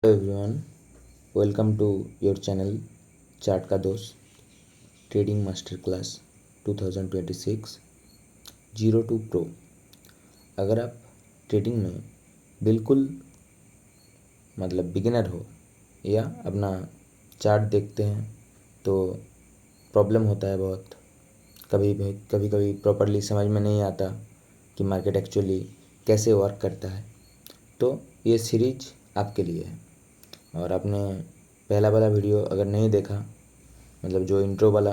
Hello everyone, welcome to your channel chart का दोस्त trading master class 2026 02 pro. अगर आप ट्रेडिंग में बिल्कुल बिगिनर हो या अपना चार्ट देखते हैं तो प्रॉब्लम होता है बहुत। कभी कभी प्रॉपरली समझ में नहीं आता कि मार्केट एक्चुअली कैसे वर्क करता है, तो ये सीरीज आपके लिए है। और आपने पहला वाला वीडियो अगर नहीं देखा, जो इंट्रो वाला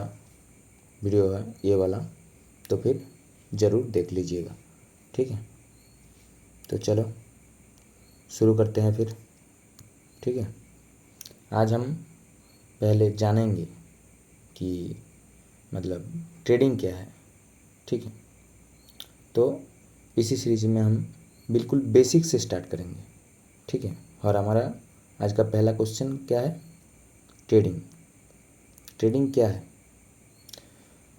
वीडियो है ये वाला, तो फिर ज़रूर देख लीजिएगा। ठीक है, तो चलो शुरू करते हैं फिर। ठीक है, आज हम पहले जानेंगे कि ट्रेडिंग क्या है। ठीक है, तो इसी सीरीज में हम बिल्कुल बेसिक से स्टार्ट करेंगे। ठीक है, और हमारा आज का पहला क्वेश्चन क्या है? ट्रेडिंग। ट्रेडिंग क्या है?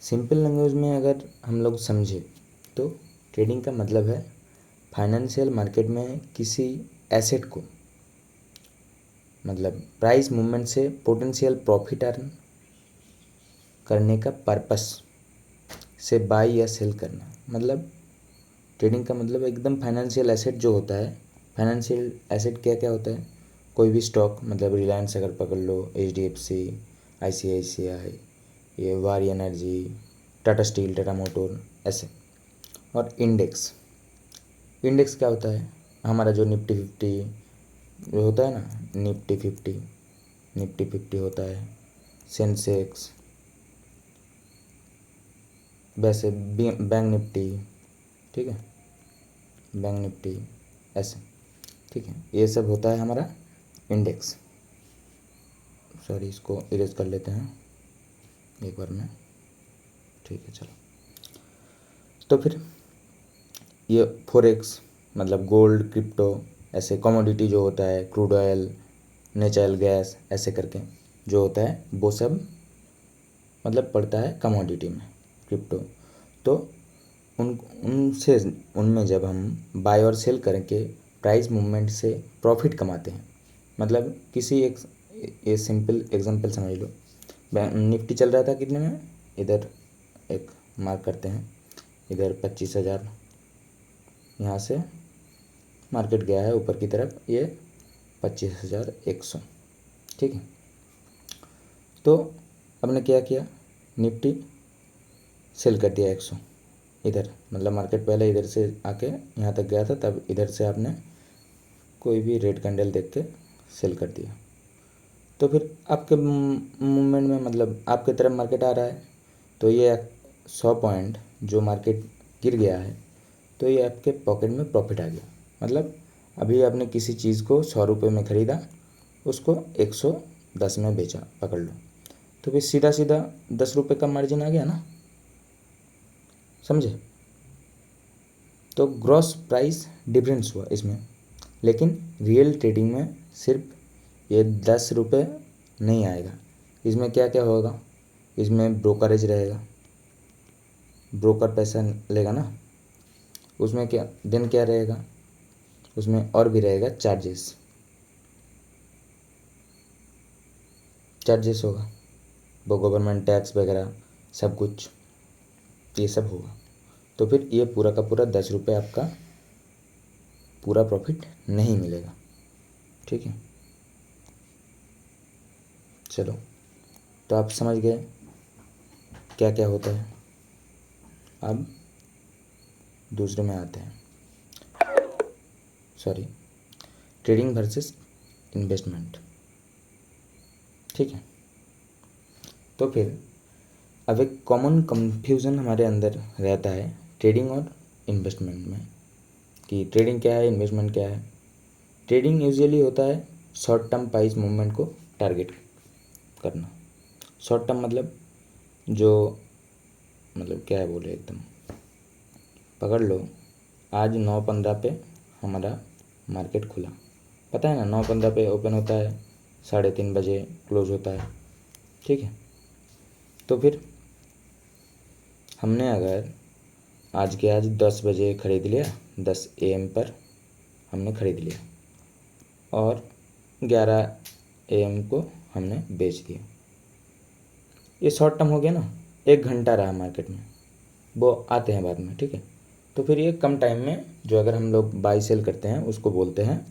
सिंपल लैंग्वेज में अगर हम लोग समझे तो ट्रेडिंग का मतलब है फाइनेंशियल मार्केट में किसी एसेट को प्राइस मूवमेंट से पोटेंशियल प्रॉफिट अर्न करने का पर्पस से बाय या सेल करना। ट्रेडिंग का मतलब एकदम फाइनेंशियल एसेट जो होता है। फाइनेंशियल एसेट क्या क्या होता है? कोई भी स्टॉक, रिलायंस अगर पकड़ लो, HDFC, ICICI, ये वारी energy, Tata steel, Tata motor, ऐसे। और इंडेक्स। इंडेक्स क्या होता है? हमारा जो निफ्टी 50 जो होता है ना, निफ्टी 50 होता है, सेंसेक्स, वैसे बैंक निफ्टी। ठीक है, बैंक निफ्टी, ऐसे। ठीक है, ये सब होता है हमारा इंडेक्स। सॉरी, इसको इरेज कर लेते हैं एक बार में। ठीक है, चलो। तो फिर ये फॉरेक्स गोल्ड, क्रिप्टो, ऐसे कमोडिटी जो होता है, क्रूड ऑयल, नेचुरल गैस, ऐसे करके जो होता है वो सब पड़ता है कमोडिटी में, क्रिप्टो। तो उनमें जब हम बाय और सेल करके प्राइस मूवमेंट से प्रॉफिट कमाते हैं, किसी एक ये सिंपल एग्जांपल समझ लो। निफ्टी चल रहा था कितने में? इधर एक मार्क करते हैं, इधर 25,000 यहाँ से मार्केट गया है ऊपर की तरफ, ये 25,100। ठीक है, तो हमने क्या किया? निफ्टी सेल कर दिया 100 इधर, मार्केट पहले इधर से आके यहाँ तक गया था, तब इधर से आपने कोई भी रेड कैंडल देख के सेल कर दिया। तो फिर आपके मूवमेंट में आपके तरफ मार्केट आ रहा है, तो ये 100 पॉइंट जो मार्केट गिर गया है, तो ये आपके पॉकेट में प्रॉफिट आ गया। अभी आपने किसी चीज़ को 100 रुपये में ख़रीदा, उसको 110 में बेचा, पकड़ लो, तो फिर सीधा सीधा 10 रुपये का मार्जिन आ गया ना, समझे? तो ग्रॉस प्राइस डिफरेंस हुआ इसमें। लेकिन रियल ट्रेडिंग में सिर्फ ये 10 रुपये नहीं आएगा। इसमें क्या क्या होगा? इसमें ब्रोकरेज रहेगा, ब्रोकर पैसा लेगा ना, उसमें क्या रहेगा? उसमें और भी रहेगा चार्जेस होगा, वो गवर्नमेंट टैक्स वगैरह सब कुछ, ये सब होगा। तो फिर ये पूरा का पूरा 10 रुपये आपका पूरा प्रॉफिट नहीं मिलेगा। ठीक है, चलो, तो आप समझ गए क्या क्या होता है। अब दूसरे में आते हैं, सॉरी, ट्रेडिंग वर्सेस इन्वेस्टमेंट। ठीक है, तो फिर अब एक कॉमन कंफ्यूजन हमारे अंदर रहता है ट्रेडिंग और इन्वेस्टमेंट में, कि ट्रेडिंग क्या है, इन्वेस्टमेंट क्या है। ट्रेडिंग यूजुअली होता है शॉर्ट टर्म प्राइस मूवमेंट को टारगेट करना। शॉर्ट टर्म जो क्या है बोले, एकदम पकड़ लो, आज 9:15 पे हमारा मार्केट खुला, पता है ना, 9:15 पे ओपन होता है, 3:30 बजे क्लोज होता है। ठीक है, तो फिर हमने अगर आज के आज 10 बजे ख़रीद लिया, 10 AM पर हमने ख़रीद लिया, और 11 AM को हमने बेच दिया। ये शॉर्ट टर्म हो गया ना, 1 घंटा रहा मार्केट में, वो आते हैं बाद में, ठीक है। तो फिर ये कम टाइम में जो अगर हम लोग बाई सेल करते हैं उसको बोलते हैं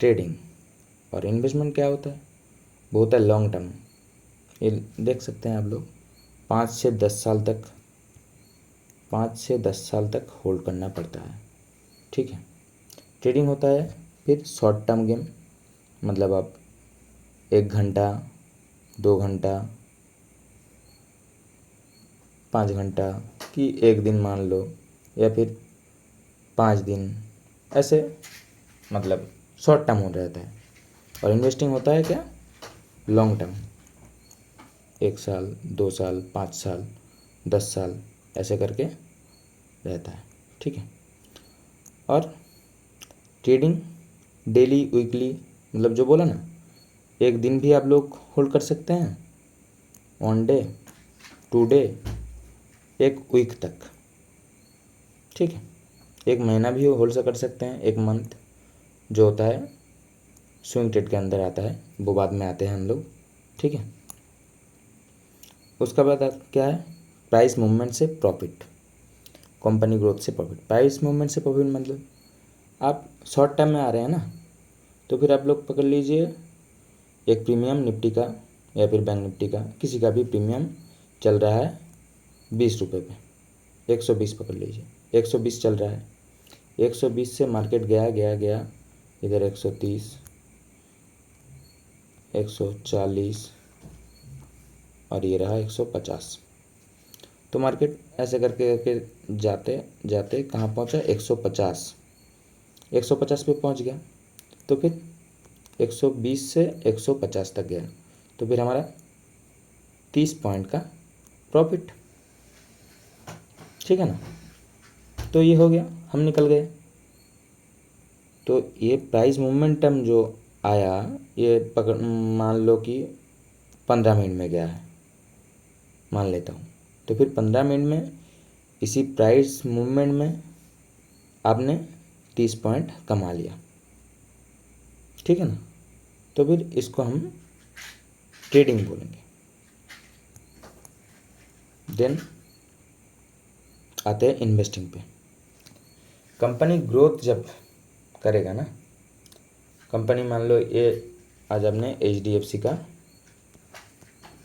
ट्रेडिंग। और इन्वेस्टमेंट क्या होता है, वो होता है लॉन्ग टर्म। ये देख सकते हैं आप लोग, 5 से 10 साल तक होल्ड करना पड़ता है, ठीक है। ट्रेडिंग होता है फिर शॉर्ट टर्म गेम, मतलब आप 1 घंटा, 2 घंटा, 5 घंटा कि 1 दिन मान लो, या फिर 5 दिन, ऐसे मतलब शॉर्ट टर्म हो रहता है। और इन्वेस्टिंग होता है क्या, लॉन्ग टर्म, 1 साल, 2 साल, 5 साल, 10 साल, ऐसे करके रहता है, ठीक है। और ट्रेडिंग डेली, वीकली, मतलब जो बोला ना, 1 दिन भी आप लोग होल्ड कर सकते हैं, 1 डे, 2 डे, 1 वीक तक, ठीक है। 1 महीना भी होल्ड कर सकते हैं, 1 मंथ जो होता है स्विंग ट्रेड के अंदर आता है, वो बाद में आते हैं हम लोग, ठीक है। उसका बाद क्या है, प्राइस मूवमेंट से प्रॉफिट, कंपनी ग्रोथ से प्रॉफिट। प्राइस मूवमेंट से प्रॉफिट मतलब आप शॉर्ट टर्म में आ रहे हैं ना, तो फिर आप लोग पकड़ लीजिए एक प्रीमियम निफ्टी का या फिर बैंक निफ्टी का, किसी का भी प्रीमियम चल रहा है 20 रुपये पे, 120 पकड़ लीजिए, 120 चल रहा है, 120 से मार्केट गया गया गया इधर 130, 140 और ये रहा 150। तो मार्केट ऐसे करके करके जाते जाते कहाँ पहुँचा, 150, 150 पे पहुँच गया। तो फिर 120 से 150 तक गया, तो फिर हमारा 30 पॉइंट का प्रॉफिट, ठीक है ना। तो ये हो गया, हम निकल गए। तो ये प्राइस मोमेंटम जो आया, ये पकड़ मान लो कि 15 मिनट में गया है, मान लेता हूँ। तो फिर 15 मिनट में इसी प्राइस मूवमेंट में आपने 30 पॉइंट कमा लिया, ठीक है ना। तो फिर इसको हम ट्रेडिंग बोलेंगे। देन आते हैं इन्वेस्टिंग पे। कंपनी ग्रोथ जब करेगा ना, कंपनी मान लो ये आज आपने HDFC का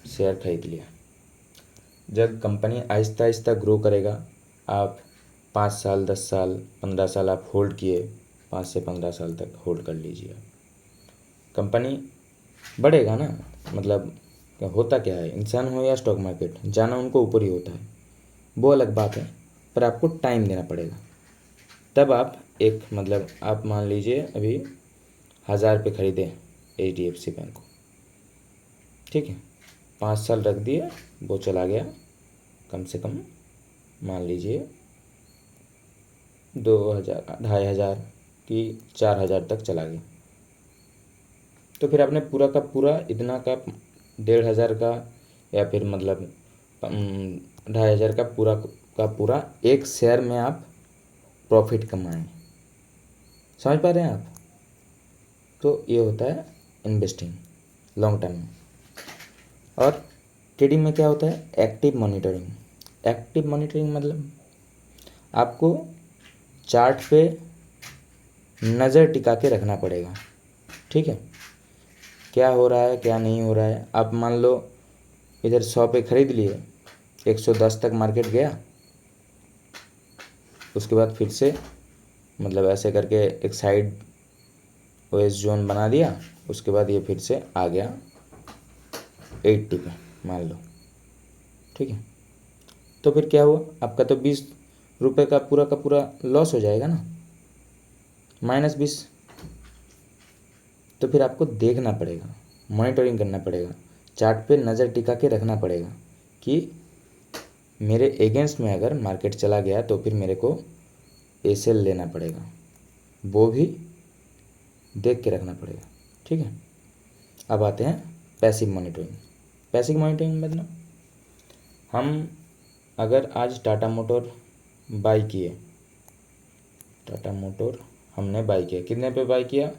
शेयर खरीद लिया, जब कंपनी आहिस्ता आहिस्ता ग्रो करेगा, आप 5 साल, 10 साल, 15 साल आप होल्ड किए, 5 से 15 साल तक होल्ड कर लीजिए। कंपनी बढ़ेगा ना, मतलब होता क्या है, इंसान हो या स्टॉक मार्केट, जाना उनको ऊपर ही होता है, वो अलग बात है, पर आपको टाइम देना पड़ेगा। तब आप एक मतलब आप मान लीजिए अभी 1000 पे खरीदे HDFC बैंक को, ठीक है, 5 साल रख दिए, वो चला गया कम से कम मान लीजिए 2000, 2500 कि 4000 तक चला गया। तो फिर आपने पूरा का पूरा इतना का 1500 का या फिर मतलब 2500 का पूरा एक शेयर में आप प्रॉफिट कमाएं। समझ पा रहे हैं आप। तो ये होता है इन्वेस्टिंग लॉन्ग टर्म में। और ट्रेडिंग में क्या होता है, एक्टिव मॉनिटरिंग। एक्टिव मॉनिटरिंग मतलब आपको चार्ट पे नज़र टिका के रखना पड़ेगा, ठीक है, क्या हो रहा है क्या नहीं हो रहा है। आप मान लो इधर 100 पे ख़रीद लिए, 110 तक मार्केट गया, उसके बाद फिर से मतलब ऐसे करके एक साइड OS जोन बना दिया, उसके बाद ये फिर से आ गया 80 पे मान लो, ठीक है। तो फिर क्या हुआ, आपका तो 20 रुपये का पूरा लॉस हो जाएगा ना, -20। तो फिर आपको देखना पड़ेगा, मॉनिटरिंग करना पड़ेगा, चार्ट पे नज़र टिका के रखना पड़ेगा कि मेरे अगेंस्ट में अगर मार्केट चला गया तो फिर मेरे को सेल लेना पड़ेगा, वो भी देख के रखना पड़ेगा, ठीक है। अब आते हैं पैसिव मॉनिटरिंग। पैसिव मॉनिटरिंग मतलब हम अगर आज टाटा मोटर बाई किए, टाटा मोटर हमने बाई किया, कितने पे बाई किया,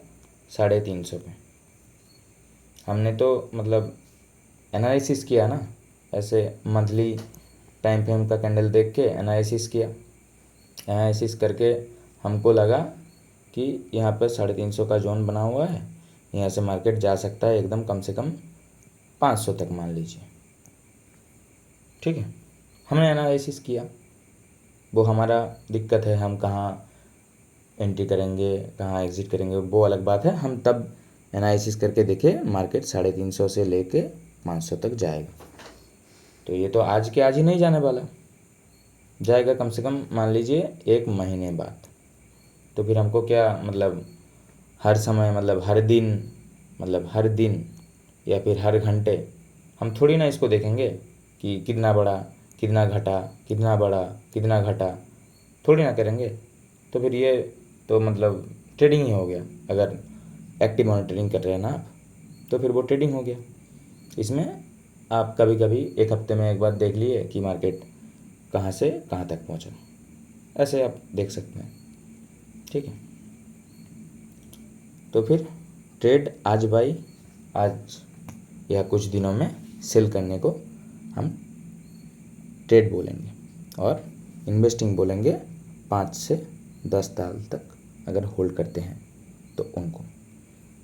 350 पे। हमने तो मतलब एनालिसिस किया ना, ऐसे मंथली टाइम फ्रेम का कैंडल देख के एनालिसिस किया। एनालिसिस करके हमको लगा कि यहाँ पर 350 का जोन बना हुआ है, यहाँ से मार्केट जा सकता है एकदम कम से कम 500 तक मान लीजिए। ठीक है, हमने एनालिसिस किया। वो हमारा दिक्कत है, हम कहाँ एंट्री करेंगे कहाँ एग्ज़िट करेंगे वो अलग बात है। हम तब एनालिसिस करके देखे मार्केट 350 से लेके 500 तक जाएगा। तो ये तो आज के आज ही नहीं जाने वाला, जाएगा कम से कम मान लीजिए 1 महीने बाद। तो फिर हमको क्या मतलब हर समय मतलब हर दिन या फिर हर घंटे हम थोड़ी ना इसको देखेंगे कि कितना बढ़ा कितना घटा, कितना बढ़ा कितना घटा, थोड़ी ना करेंगे। तो फिर ये तो मतलब ट्रेडिंग ही हो गया। अगर एक्टिव मॉनिटरिंग कर रहे हैं ना आप, तो फिर वो ट्रेडिंग हो गया। इसमें आप कभी कभी एक हफ्ते में एक बार देख लिए कि मार्केट कहाँ से कहाँ तक पहुँचा, ऐसे आप देख सकते हैं। ठीक है, तो फिर ट्रेड आज बाई आज या कुछ दिनों में सेल करने को हम ट्रेड बोलेंगे, और इन्वेस्टिंग बोलेंगे 5 से 10 साल तक अगर होल्ड करते हैं तो उनको।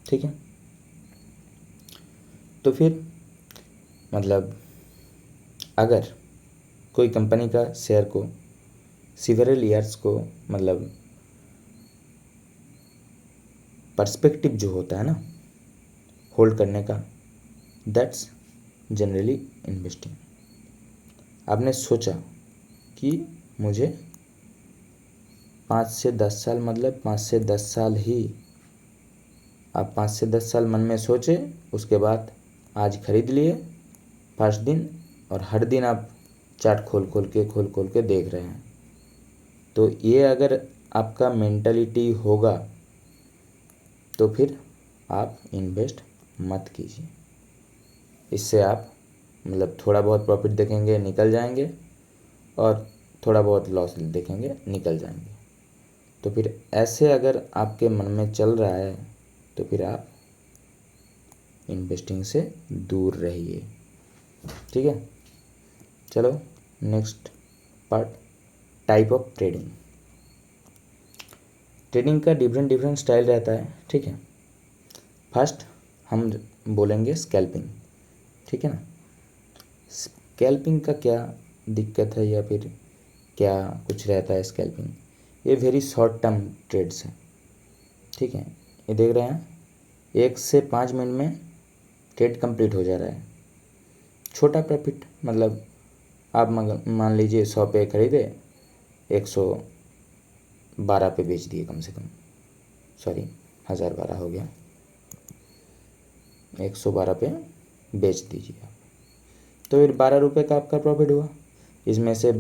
ठीक है, तो फिर मतलब अगर कोई कंपनी का शेयर को सिवरल ईयर्स को मतलब पर्सपेक्टिव जो होता है ना होल्ड करने का, दैट्स जनरली इन्वेस्टिंग। आपने सोचा कि मुझे 5 से 10 साल मतलब 5 से 10 साल ही, आप 5 से 10 साल मन में सोचे, उसके बाद आज खरीद लिए फर्स्ट दिन, और हर दिन आप चार्ट खोल खोल के देख रहे हैं। तो ये अगर आपका मेंटालिटी होगा तो फिर आप इन्वेस्ट मत कीजिए। इससे आप मतलब थोड़ा बहुत प्रॉफिट देखेंगे निकल जाएंगे, और थोड़ा बहुत लॉस देखेंगे निकल जाएंगे। तो फिर ऐसे अगर आपके मन में चल रहा है तो फिर आप इन्वेस्टिंग से दूर रहिए। ठीक है, चलो next part, type of trading. Trading का डिफरेंट स्टाइल रहता है। ठीक है, फर्स्ट हम बोलेंगे स्कैल्पिंग। ठीक है ना, स्कैल्पिंग का क्या दिक्कत है या फिर क्या कुछ रहता है स्कैल्पिंग? ये वेरी शॉर्ट टर्म ट्रेड्स है। ठीक है, ये देख रहे हैं 1 से 5 मिनट में ट्रेड कंप्लीट हो जा रहा है। छोटा प्रॉफिट मतलब आप मान लीजिए 100 पे खरीदे, 112 पे बेच दिए, कम से कम 1012 हो गया, 112 पे बेच दीजिए आप। तो फिर 12 रुपये का आपका प्रॉफिट हुआ। इसमें से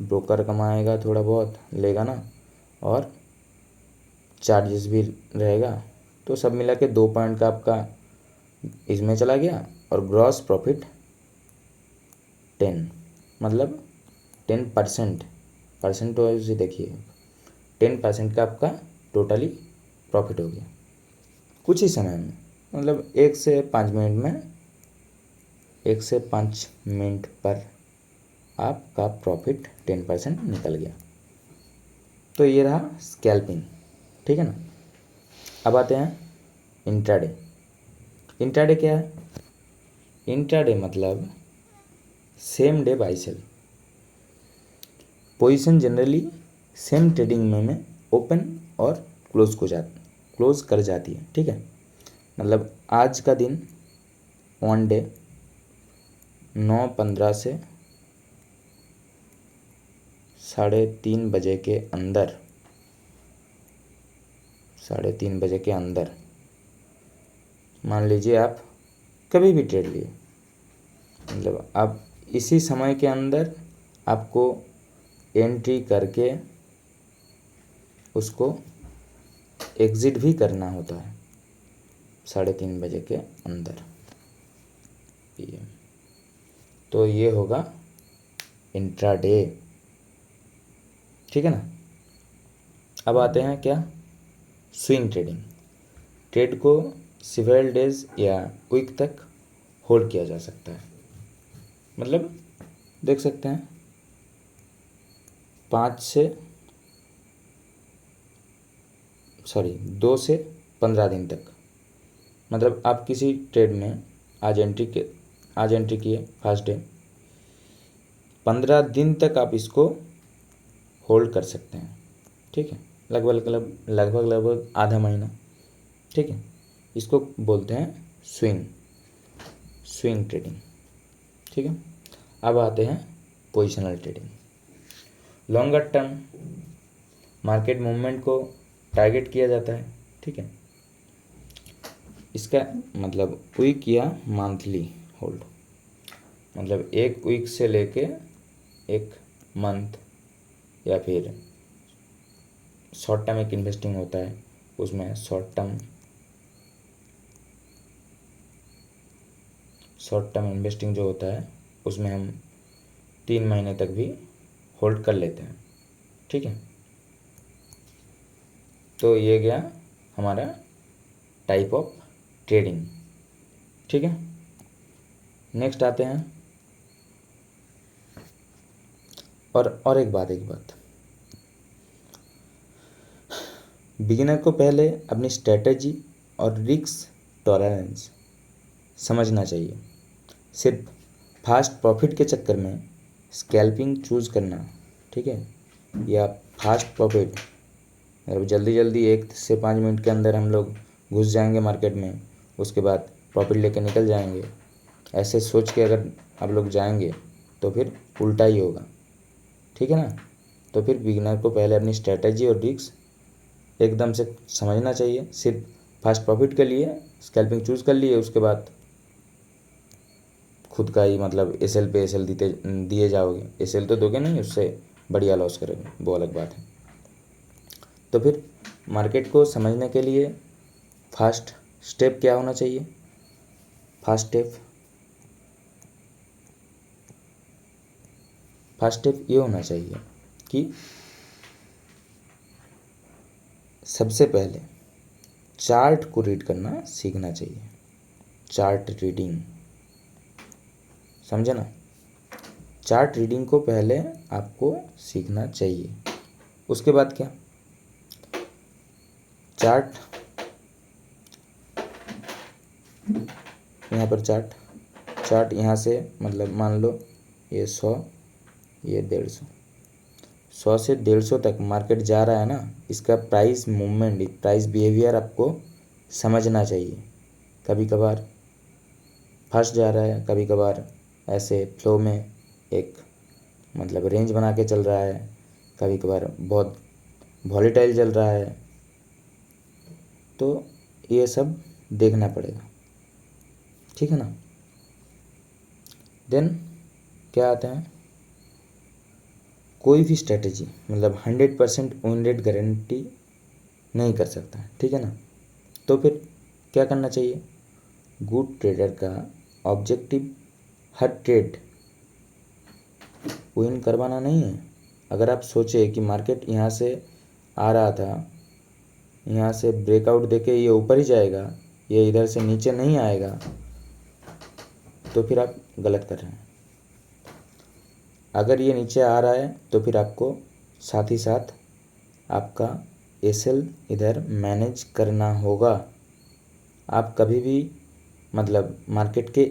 ब्रोकर कमाएगा, थोड़ा बहुत लेगा ना, और चार्जेस भी रहेगा। तो सब मिला के 2 पॉइंट का आपका इसमें चला गया, और ग्रॉस प्रॉफिट 10 मतलब 10%। परसेंट वाइज देखिए 10% का आपका टोटली प्रॉफिट हो गया कुछ ही समय में। मतलब 1 से 5 मिनट पर आपका प्रॉफिट 10% निकल गया। तो ये रहा स्कैल्पिंग। ठीक है ना, अब आते हैं इंट्राडे। इंट्राडे क्या है? इंट्राडे मतलब same day buy sell. Position generally same trading में ओपन और क्लोज कर जाती है। ठीक है, मतलब आज का दिन वन डे 9:15 से 3:30 बजे के अंदर, 3:30 बजे के अंदर मान लीजिए आप कभी भी ट्रेड लिए, मतलब आप इसी समय के अंदर आपको एंट्री करके उसको एग्ज़िट भी करना होता है 3:30 बजे के अंदर PM। तो ये होगा इंट्राडे। ठीक है ना, अब आते हैं क्या स्विंग ट्रेडिंग, ट्रेड को सेवरल डेज या वीक तक होल्ड किया जा सकता है। मतलब देख सकते हैं 2 से 15 दिन तक। मतलब आप किसी ट्रेड में आज एंट्री किए फर्स्ट डे, 15 दिन तक आप इसको होल्ड कर सकते हैं। ठीक है, लगभग आधा महीना। ठीक है, इसको बोलते हैं स्विंग ट्रेडिंग। ठीक है, अब आते हैं positional trading. Longer term market movement को टारगेट किया जाता है। ठीक है, इसका मतलब वीक या मंथली होल्ड, मतलब एक वीक से लेके एक मंथ, या फिर शॉर्ट टर्म एक इन्वेस्टिंग होता है, उसमें शॉर्ट टर्म इन्वेस्टिंग जो होता है उसमें हम 3 महीने तक भी होल्ड कर लेते हैं। ठीक है, तो ये गया हमारा टाइप ऑफ ट्रेडिंग। ठीक है, नेक्स्ट आते हैं और एक बात बिगिनर को पहले अपनी स्ट्रेटजी और रिस्क टॉलरेंस समझना चाहिए। सिर्फ फास्ट प्रॉफिट के चक्कर में स्कैल्पिंग चूज़ करना, ठीक है, या फास्ट प्रॉफिट, मतलब जल्दी 1 से 5 मिनट के अंदर हम लोग घुस जाएंगे मार्केट में, उसके बाद प्रॉफिट लेके निकल जाएंगे, ऐसे सोच के अगर आप लोग जाएंगे तो फिर उल्टा ही होगा। ठीक है ना, तो फिर बिगिनर को पहले अपनी स्ट्रेटजी और रिस्क एकदम से समझना चाहिए। सिर्फ फास्ट प्रॉफिट के लिए स्कैल्पिंग चूज़ कर लिए, उसके बाद खुद का ही मतलब एसएल पे एसएल दिए जाओगे। एसएल तो दोगे नहीं, उससे बढ़िया लॉस करोगे, वो अलग बात है। तो फिर मार्केट को समझने के लिए फर्स्ट स्टेप क्या होना चाहिए? फर्स्ट स्टेप ये होना चाहिए कि सबसे पहले चार्ट को रीड करना सीखना चाहिए। चार्ट रीडिंग, समझे ना? चार्ट रीडिंग को पहले आपको सीखना चाहिए। उसके बाद क्या? चार्ट, यहाँ पर चार्ट यहाँ से मतलब मान लो ये 100, ये 150, 100 से 150 तक मार्केट जा रहा है ना, इसका प्राइस मूवमेंट, प्राइस बिहेवियर आपको समझना चाहिए। कभी कभार फर्स्ट जा रहा है, कभी कभार ऐसे फ्लो में एक मतलब रेंज बना के चल रहा है, कभी कभार बहुत वॉलेटाइल चल रहा है, तो ये सब देखना पड़ेगा। ठीक है ना? देन क्या आता है, कोई भी स्ट्रेटजी मतलब 100% विन रेट गारंटी नहीं कर सकता। ठीक है ना? तो फिर क्या करना चाहिए? गुड ट्रेडर का ऑब्जेक्टिव हर ट्रेड विन करवाना नहीं है। अगर आप सोचे कि मार्केट यहाँ से आ रहा था, यहाँ से ब्रेकआउट देके ये ऊपर ही जाएगा, ये इधर से नीचे नहीं आएगा, तो फिर आप गलत कर रहे हैं। अगर ये नीचे आ रहा है तो फिर आपको साथ ही साथ आपका एसएल इधर मैनेज करना होगा। आप कभी भी मतलब मार्केट के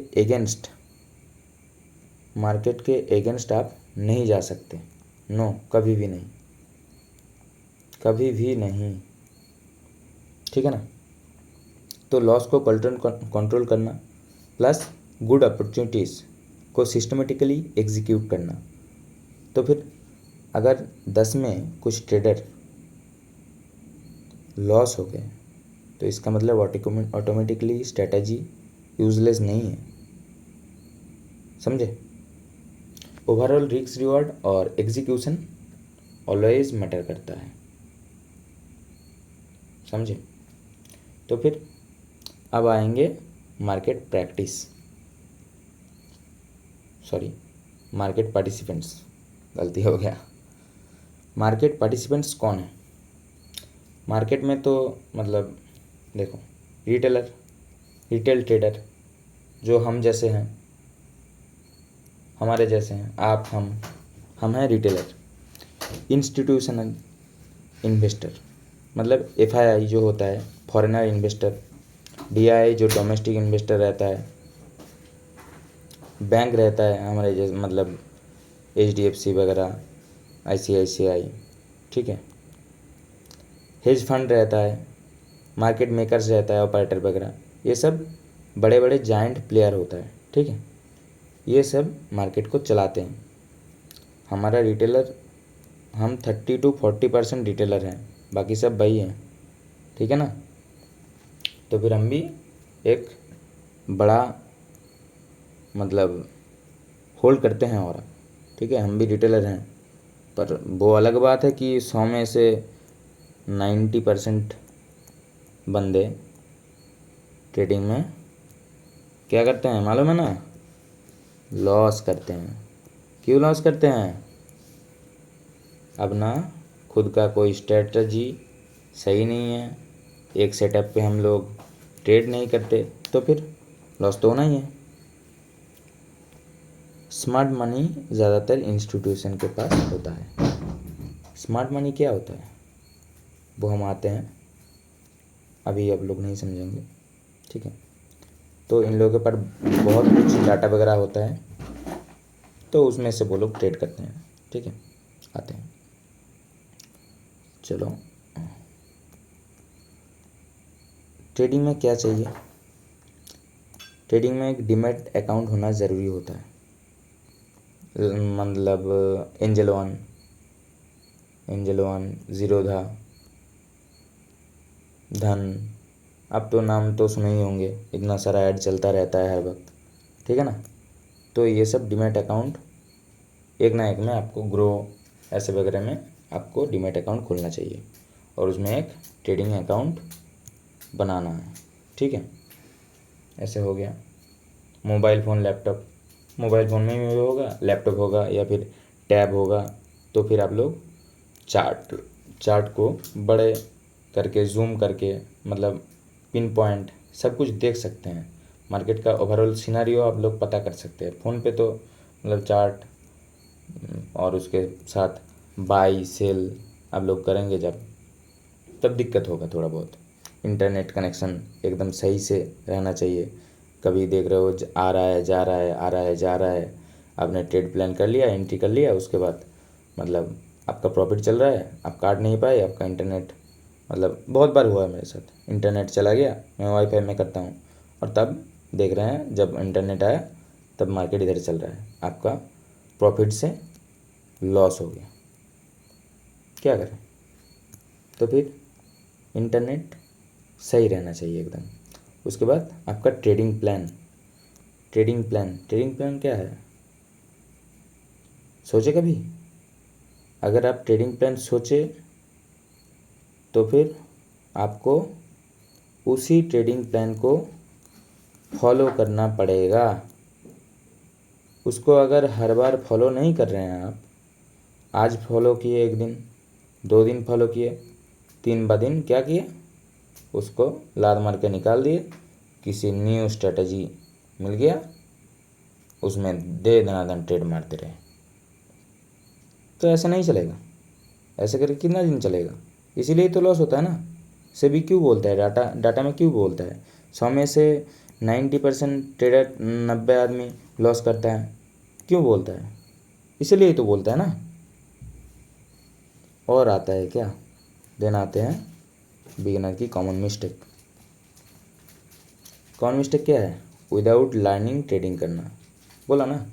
एगेंस्ट आप नहीं जा सकते। नो, कभी भी नहीं, कभी भी नहीं। ठीक है ना? तो लॉस को कंट्रोल करना प्लस गुड अपॉर्चुनिटीज़ को सिस्टमेटिकली एग्जीक्यूट करना। तो फिर अगर 10 में कुछ ट्रेडर लॉस हो गए तो इसका मतलब ऑटोमेटिकली स्ट्रेटजी यूजलेस नहीं है। समझे? ओवरऑल रिस्क रिवॉर्ड और एग्जीक्यूशन ऑलवेज मैटर करता है। समझे? तो फिर अब आएंगे मार्केट पार्टिसिपेंट्स। गलती हो गया। मार्केट पार्टिसिपेंट्स कौन है? मार्केट में तो मतलब देखो, रिटेल ट्रेडर जो हम जैसे हैं, हमारे जैसे हैं, आप हम हैं रिटेलर। इंस्टीट्यूशनल इन्वेस्टर मतलब FII जो होता है फॉरेनर इन्वेस्टर, DII जो डोमेस्टिक इन्वेस्टर रहता है, बैंक रहता है हमारे जैसे मतलब HDFC वगैरह, ICICI, ठीक है। हेज फंड रहता है, मार्केट मेकर्स रहता है, ऑपरेटर वगैरह, ये सब बड़े बड़े जाइंट प्लेयर होता है, ठीक है। ये सब मार्केट को चलाते हैं। हमारा रिटेलर, हम 30 to 40% रिटेलर हैं, बाकी सब वही हैं, ठीक है ना। तो फिर हम भी एक बड़ा मतलब होल्ड करते हैं और, ठीक है, हम भी रिटेलर हैं। पर वो अलग बात है कि 100 में से 90% बंदे ट्रेडिंग में क्या करते हैं मालूम है ना, लॉस करते हैं। क्यों लॉस करते हैं? अब ना खुद का कोई स्ट्रेटजी सही नहीं है, एक सेटअप पे हम लोग ट्रेड नहीं करते, तो फिर लॉस तो होना ही है। स्मार्ट मनी ज़्यादातर इंस्टीट्यूशन के पास होता है। स्मार्ट मनी क्या होता है वो हम आते हैं, अभी आप लोग नहीं समझेंगे, ठीक है। तो इन लोगों के पास बहुत कुछ डाटा वगैरह होता है, तो उसमें से वो लोग ट्रेड करते हैं, ठीक है। आते हैं, चलो ट्रेडिंग में क्या चाहिए। ट्रेडिंग में एक डीमैट अकाउंट होना ज़रूरी होता है। मतलब एंजल वन, ज़ीरोधा, धन, अब तो नाम तो सुने ही होंगे, इतना सारा ऐड चलता रहता है हर वक्त, ठीक है ना। तो ये सब डीमैट अकाउंट एक ना एक में आपको ग्रो ऐसे वगैरह में आपको डीमैट अकाउंट खोलना चाहिए और उसमें एक ट्रेडिंग अकाउंट बनाना है, ठीक है। ऐसे हो गया। Mobile phone, laptop, mobile phone में भी होगा, लैपटॉप होगा या फिर टैब होगा, तो फिर आप लोग चार्ट को बड़े करके जूम करके मतलब पिन पॉइंट सब कुछ देख सकते हैं। मार्केट का ओवरऑल सिनारियो आप लोग पता कर सकते हैं। फ़ोन पे तो मतलब चार्ट और उसके साथ बाई सेल आप लोग करेंगे जब, तब दिक्कत होगा थोड़ा बहुत। इंटरनेट कनेक्शन एकदम सही से रहना चाहिए। कभी देख रहे हो आ रहा है जा रहा है, आ रहा है जा रहा है, आपने ट्रेड प्लान कर लिया, एंट्री कर लिया, उसके बाद मतलब आपका प्रॉफिट चल रहा है, आप काट नहीं पाए, आपका इंटरनेट मतलब बहुत बार हुआ है मेरे साथ, इंटरनेट चला गया, मैं वाईफाई में करता हूँ और तब देख रहे हैं जब इंटरनेट आया तब मार्केट इधर चल रहा है, आपका प्रॉफिट से लॉस हो गया, क्या करें। तो फिर इंटरनेट सही रहना चाहिए एकदम। उसके बाद आपका ट्रेडिंग प्लान क्या है सोचे कभी? अगर आप ट्रेडिंग प्लान सोचे तो फिर आपको उसी ट्रेडिंग प्लान को फॉलो करना पड़ेगा। उसको अगर हर बार फॉलो नहीं कर रहे हैं आप, आज फॉलो किए एक दिन, 2 दिन फॉलो किए, 3 दिन क्या किए, उसको लात मार के निकाल दिए, किसी न्यू स्ट्रेटजी मिल गया, उसमें दे दनादन ट्रेड मारते रहे, तो ऐसा नहीं चलेगा। ऐसे करके कितना दिन चलेगा? इसीलिए तो लॉस होता है ना। सेबी क्यों बोलता है, डाटा में क्यों बोलता है 100 में से 90% ट्रेडर, 90 आदमी लॉस करता है, क्यों बोलता है? इसीलिए तो बोलता है ना। और आता है क्या, देन आते हैं बिगिनर की कॉमन मिस्टेक। कॉमन मिस्टेक क्या है? विदाउट लर्निंग ट्रेडिंग करना, बोला ना।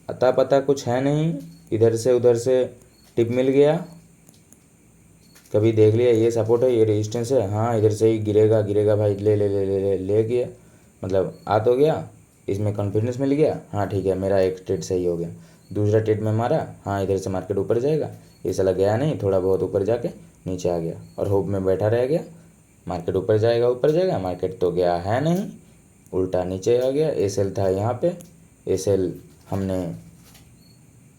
अता पता कुछ है नहीं, इधर से उधर से टिप मिल गया, कभी देख लिया ये सपोर्ट है, ये रेजिस्टेंस है, हाँ इधर से ही गिरेगा गिरेगा भाई, ले ले ले ले ले ले गया, मतलब आ तो गया, इसमें कॉन्फिडेंस मिल गया, हाँ ठीक है मेरा एक ट्रेड सही हो गया। दूसरा ट्रेड में मारा, हाँ इधर से मार्केट ऊपर जाएगा, ये साला गया नहीं, थोड़ा बहुत ऊपर जाके नीचे आ गया और होप में बैठा रह गया, मार्केट ऊपर जाएगा, मार्केट तो गया है नहीं, उल्टा नीचे आ गया। एसएल था यहाँ पे, एसएल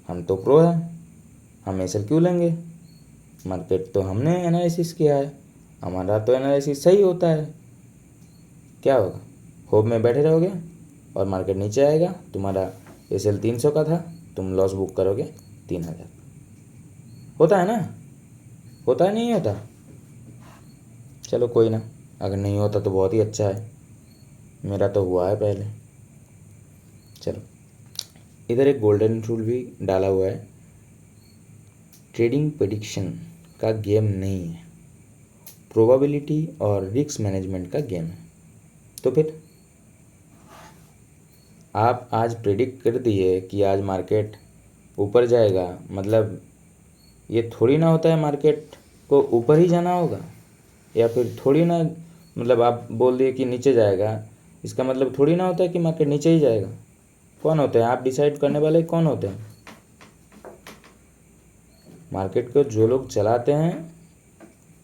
हम तो प्रो है, हम एसएल क्यों लेंगे, मार्केट तो हमने एनालिसिस किया है, हमारा तो एनालिसिस सही होता है। क्या होगा, होप में बैठे रहोगे और मार्केट नीचे आएगा, तुम्हारा एसएल 300 का था, तुम लॉस बुक करोगे 3000। होता है ना, होता है नहीं होता? चलो कोई ना, अगर नहीं होता तो बहुत ही अच्छा है, मेरा तो हुआ है पहले। चलो इधर एक गोल्डन रूल भी डाला हुआ है, ट्रेडिंग प्रेडिक्शन का गेम नहीं है, प्रोबेबिलिटी और रिस्क मैनेजमेंट का गेम है। तो फिर आप आज प्रेडिक्ट कर दिए कि आज मार्केट ऊपर जाएगा, मतलब ये थोड़ी ना होता है मार्केट को ऊपर ही जाना होगा, या फिर थोड़ी ना, मतलब आप बोल दिए कि नीचे जाएगा, इसका मतलब थोड़ी ना होता है कि मार्केट नीचे ही जाएगा। कौन होते हैं आप डिसाइड करने वाले, कौन होते हैं? मार्केट को जो लोग चलाते हैं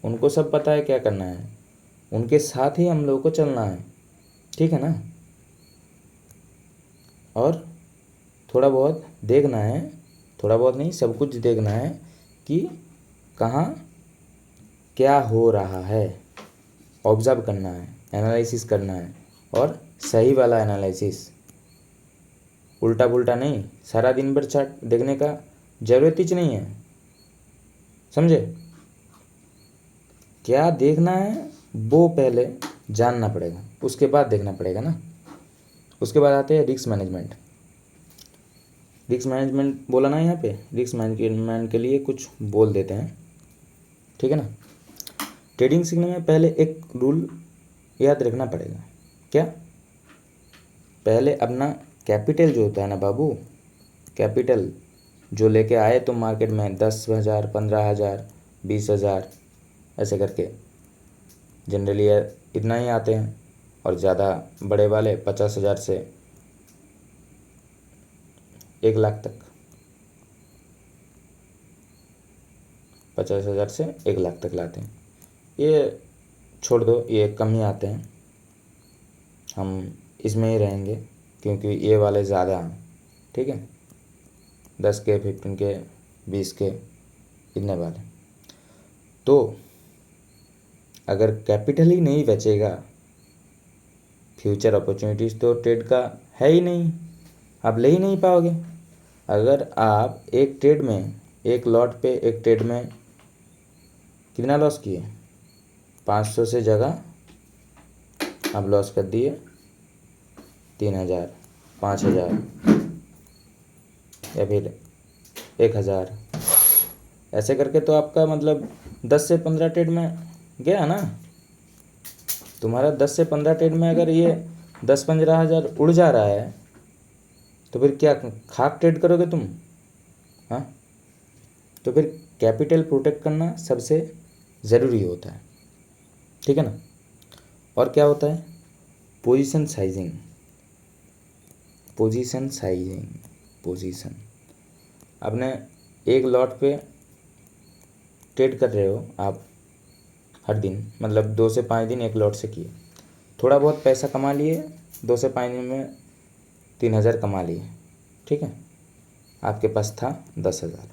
उनको सब पता है क्या करना है, उनके साथ ही हम लोगों को चलना है, ठीक है ना? और थोड़ा बहुत देखना है, थोड़ा बहुत नहीं, सब कुछ देखना है कि कहाँ क्या हो रहा है, ऑब्ज़र्व करना है, एनालिसिस करना है, और सही वाला एनालिसिस, उल्टा पुल्टा नहीं। सारा दिन भर चार्ट देखने का ज़रूरत ही नहीं है, समझे? क्या देखना है वो पहले जानना पड़ेगा, उसके बाद देखना पड़ेगा ना। उसके बाद आते हैं रिस्क मैनेजमेंट। रिस्क मैनेजमेंट बोला ना, यहाँ पे रिस्क मैनेजमेंट के लिए कुछ बोल देते हैं, ठीक है ना। ट्रेडिंग सीखने में पहले एक रूल याद रखना पड़ेगा। क्या? पहले अपना कैपिटल जो होता है ना बाबू, कैपिटल जो लेके आए तुम मार्केट में 10,000, 15,000, 20,000 ऐसे करके, जनरली इतना ही आते हैं, और ज़्यादा बड़े वाले 50,000 से 1,00,000 तक, 50,000 से 1,00,000 तक लाते हैं। ये छोड़ दो, ये कम ही आते हैं, हम इसमें ही रहेंगे क्योंकि ये वाले ज़्यादा हैं, ठीक है। 10 के, 15 के, 20 के, इतने वाले। तो अगर कैपिटल ही नहीं बचेगा, फ्यूचर अपॉर्चुनिटीज़ तो ट्रेड का है ही नहीं, आप ले ही नहीं पाओगे। अगर आप एक ट्रेड में, एक लॉट पे एक ट्रेड में कितना लॉस किए, 500 से जगह आप लॉस कर दिए 3,000, 5,000 या फिर 1,000, ऐसे करके तो आपका मतलब 10 से 15 ट्रेड में गया ना। तुम्हारा 10 से 15 ट्रेड में अगर ये 10-15 हज़ार उड़ जा रहा है तो फिर क्या खाक ट्रेड करोगे तुम? हाँ, तो फिर कैपिटल प्रोटेक्ट करना सबसे ज़रूरी होता है, ठीक है ना। और क्या होता है? Position sizing. Position sizing, position, आपने एक लॉट पे ट्रेड कर रहे हो आप हर दिन, मतलब 2 से 5 दिन एक लॉट से किए, थोड़ा बहुत पैसा कमा लिए, 2 से 5 दिन में 3,000 कमा लिए, ठीक है। आपके पास था 10,000,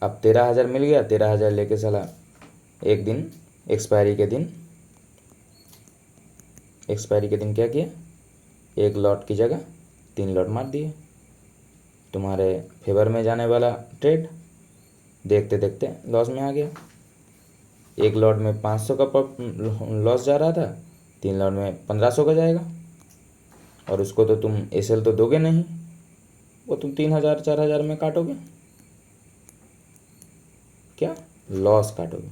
अब 13,000 मिल गया, 13,000 लेके चला एक दिन, एक्सपायरी के दिन, एक्सपायरी के दिन क्या किया, एक लॉट की जगह 3 लॉट मार दिए। तुम्हारे फेवर में जाने वाला ट्रेड देखते देखते लॉस में आ गया। एक लॉट में 500 का लॉस जा रहा था, 3 लॉट में 1,500 का जाएगा, और उसको तो तुम एसएल तो दोगे नहीं, वो तुम 3,000, 4,000 में काटोगे, क्या लॉस काटोगे,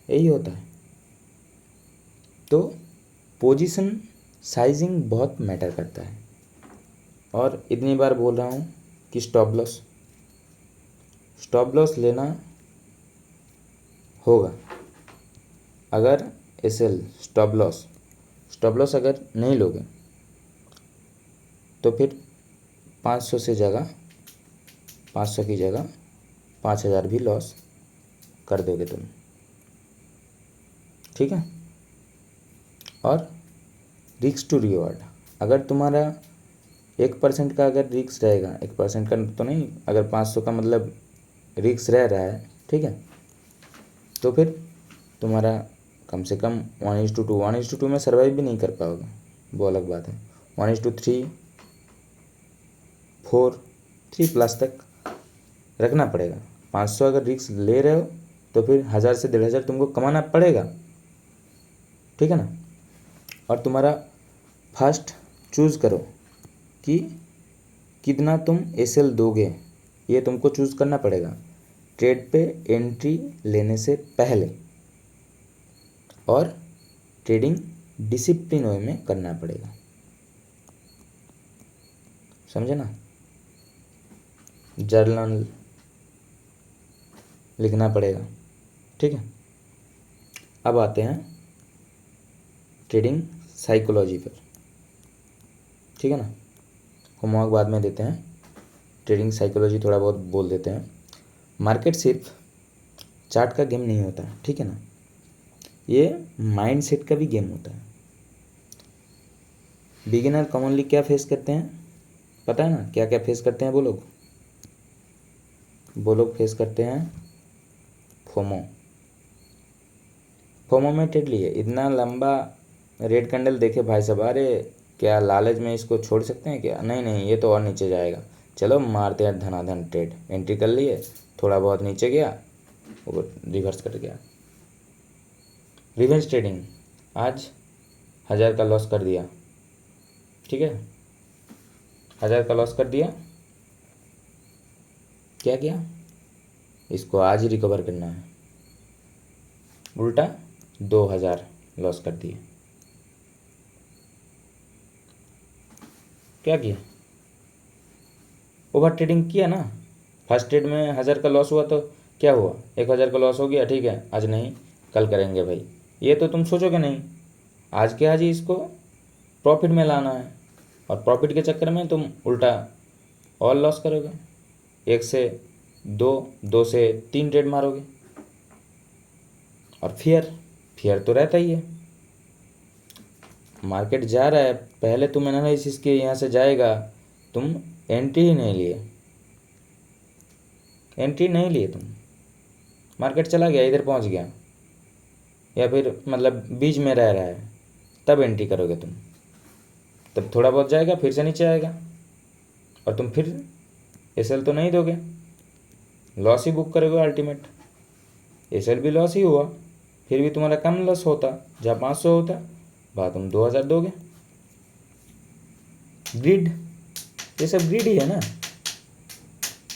यही होता है। तो पोजीशन साइजिंग बहुत मैटर करता है, और इतनी बार बोल रहा हूँ कि स्टॉप लॉस, स्टॉप लॉस लेना होगा। अगर एसएल स्टॉप लॉस अगर नहीं लोगे तो फिर 500 से जगह, 500 की जगह 5,000 भी लॉस कर दोगे तुम, ठीक है। और रिस्क टू रिवॉर्ड, अगर तुम्हारा 1% का अगर रिस्क रहेगा, 1% का तो नहीं, अगर 500 का मतलब रिस्क रह रहा है ठीक है। तो फिर तुम्हारा कम से कम 1:2, 1:2 में सर्वाइव भी नहीं कर पाओगे, वो अलग बात है। 1:3, 4, 3+ तक रखना पड़ेगा। 500 अगर रिस्क ले रहे हो तो फिर 1000 से 1500 तुमको कमाना पड़ेगा, ठीक है ना। और तुम्हारा फर्स्ट चूज़ करो कि कितना तुम एसएल दोगे, ये तुमको चूज़ करना पड़ेगा ट्रेड पे एंट्री लेने से पहले। और ट्रेडिंग डिसिप्लिन वे में करना पड़ेगा, समझे ना। जर्नल लिखना पड़ेगा, ठीक है। अब आते हैं ट्रेडिंग साइकोलॉजी पर, ठीक है ना। होमवर्क बाद में देते हैं, ट्रेडिंग साइकोलॉजी थोड़ा बहुत बोल देते हैं। मार्केट सिर्फ चार्ट का गेम नहीं होता, ठीक है ना, ये माइंड सेट का भी गेम होता है। बिगिनर कॉमनली क्या फेस करते हैं, पता है ना, क्या क्या फेस करते हैं वो लोग फेस करते हैं फोमो। फोमो में ट्रेड लिए, इतना लंबा रेड कैंडल देखे भाई साहब, अरे क्या लालच में इसको छोड़ सकते हैं क्या, नहीं नहीं ये तो और नीचे जाएगा, चलो मारते हैं धनाधन ट्रेड। एंट्री कर लिए, थोड़ा बहुत नीचे गया, वो रिवर्स कर गया। रिवेंज ट्रेडिंग, आज 1000 का लॉस कर दिया, ठीक है, 1000 का लॉस कर दिया, क्या किया, इसको आज ही रिकवर करना है, उल्टा 2000 लॉस कर दिए। क्या किया, ओवर ट्रेडिंग किया ना। फर्स्ट ट्रेड में 1000 का लॉस हुआ तो क्या हुआ, 1000 का लॉस हो गया, ठीक है, आज नहीं कल करेंगे भाई, ये तो तुम सोचोगे नहीं, आज के आज ही इसको प्रॉफिट में लाना है। और प्रॉफिट के चक्कर में तुम उल्टा और लॉस करोगे, 1 से 2, 2 से 3 ट्रेड मारोगे। और फियर तो रहता ही है, मार्केट जा रहा है, पहले तुम एनालिसिस के यहाँ से जाएगा, तुम एंट्री ही नहीं लिए, तुम, मार्केट चला गया, इधर पहुँच गया, या फिर मतलब बीच में रह रहा है, तब एंट्री करोगे तुम, तब थोड़ा बहुत जाएगा, फिर से नीचे आएगा, और तुम फिर एसएल तो नहीं दोगे, लॉस ही बुक करोगे अल्टीमेट। एसएल भी लॉस ही हुआ, फिर भी तुम्हारा कम लॉस होता, जहाँ 500 होता वहाँ तुम 2000 दोगे। ग्रीड, ये सब ग्रीड ही है ना,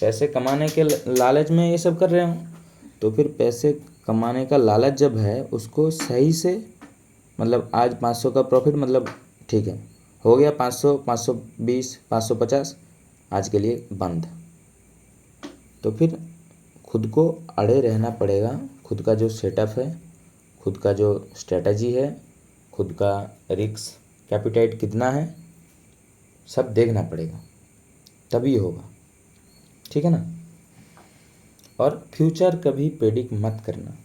पैसे कमाने के लालच में ये सब कर रहे हो, तो फिर पैसे कमाने का लालच जब है उसको सही से, मतलब आज 500 का प्रॉफिट, मतलब ठीक है हो गया 500, 520, 550, आज के लिए बंद, तो फिर खुद को अड़े रहना पड़ेगा, खुद का जो सेटअप है, खुद का जो स्ट्रेटजी है, खुद का रिस्क कैपिटाइट कितना है, सब देखना पड़ेगा, तभी होगा, ठीक है ना। और फ्यूचर कभी प्रेडिक्ट मत करना,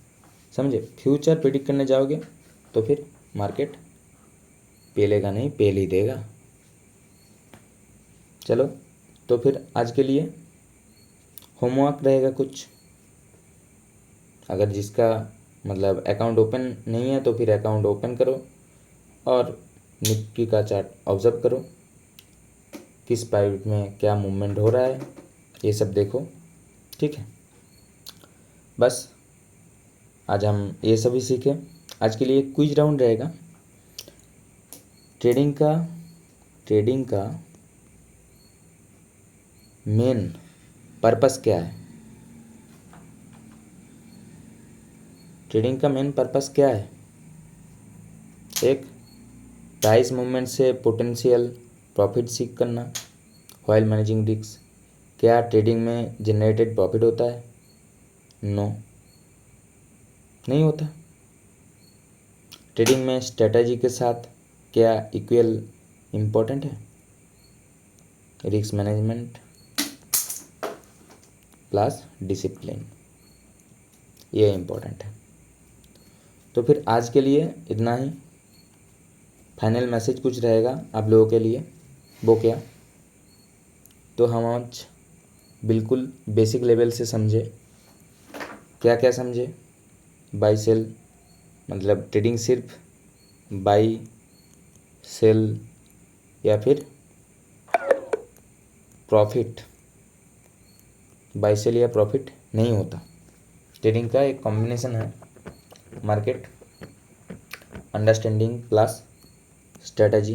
समझे, फ्यूचर प्रेडिक्ट करने जाओगे तो फिर मार्केट पेलेगा नहीं, पेल ही देगा। चलो, तो फिर आज के लिए होमवर्क रहेगा कुछ, अगर जिसका मतलब अकाउंट ओपन नहीं है तो फिर अकाउंट ओपन करो, और निफ्टी का चार्ट ऑब्जर्व करो, किस प्राइवेट में क्या मूवमेंट हो रहा है, ये सब देखो, ठीक है। बस आज हम ये सभी सीखे। आज के लिए क्विज राउंड रहेगा, ट्रेडिंग का मेन पर्पस क्या है, ट्रेडिंग का मेन पर्पस क्या है। एक, प्राइस मूवमेंट से पोटेंशियल प्रॉफिट सीख करना, व्हाइल मैनेजिंग रिस्क। क्या ट्रेडिंग में जनरेटेड प्रॉफिट होता है, नो, नहीं होता। ट्रेडिंग में स्ट्रेटजी के साथ क्या इक्वल इम्पोर्टेंट है, रिस्क मैनेजमेंट प्लस डिसिप्लिन, ये इम्पोर्टेंट है। तो फिर आज के लिए इतना ही। फाइनल मैसेज कुछ रहेगा आप लोगों के लिए, वो क्या, तो हम आज बिल्कुल बेसिक लेवल से समझे क्या क्या समझे? बाई सेल मतलब ट्रेडिंग सिर्फ बाई सेल या फिर प्रॉफिट, बाई सेल या प्रॉफिट नहीं होता। ट्रेडिंग का एक कॉम्बिनेशन है, market understanding plus strategy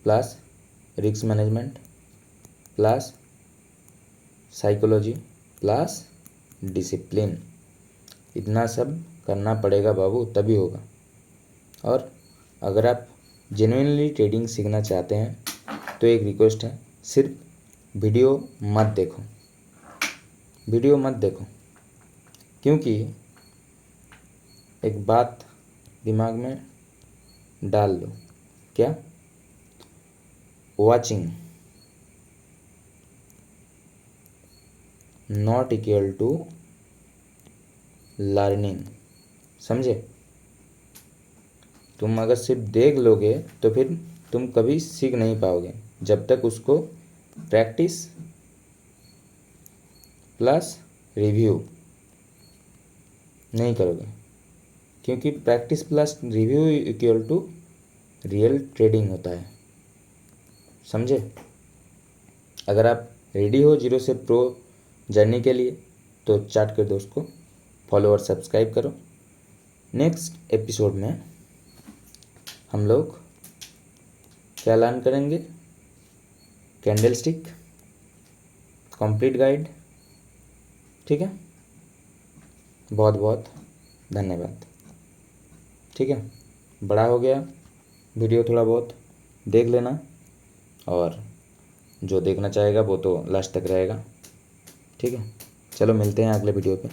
plus risk management plus psychology plus discipline. इतना सब करना पड़ेगा बाबू, तभी होगा। और अगर आप जेन्युइनली ट्रेडिंग सीखना चाहते हैं तो एक रिक्वेस्ट है, सिर्फ वीडियो मत देखो, वीडियो मत देखो, क्योंकि एक बात दिमाग में डाल लो, क्या? Watching not equal to learning. समझे? तुम अगर सिर्फ देख लोगे तो फिर तुम कभी सीख नहीं पाओगे, जब तक उसको प्रैक्टिस प्लस रिव्यू नहीं करोगे, क्योंकि practice plus review equal to real trading होता है। समझे? अगर आप रेडी हो जीरो से प्रो जर्नी के लिए तो चार्ट कर दो उसको, फॉलो और सब्सक्राइब करो। नेक्स्ट एपिसोड में हम लोग क्या लर्न करेंगे? Candlestick complete guide. ठीक है, बहुत बहुत धन्यवाद। ठीक है, बड़ा हो गया वीडियो, थोड़ा बहुत देख लेना, और जो देखना चाहेगा वो तो लास्ट तक रहेगा। ठीक है, चलो मिलते हैं अगले वीडियो पे।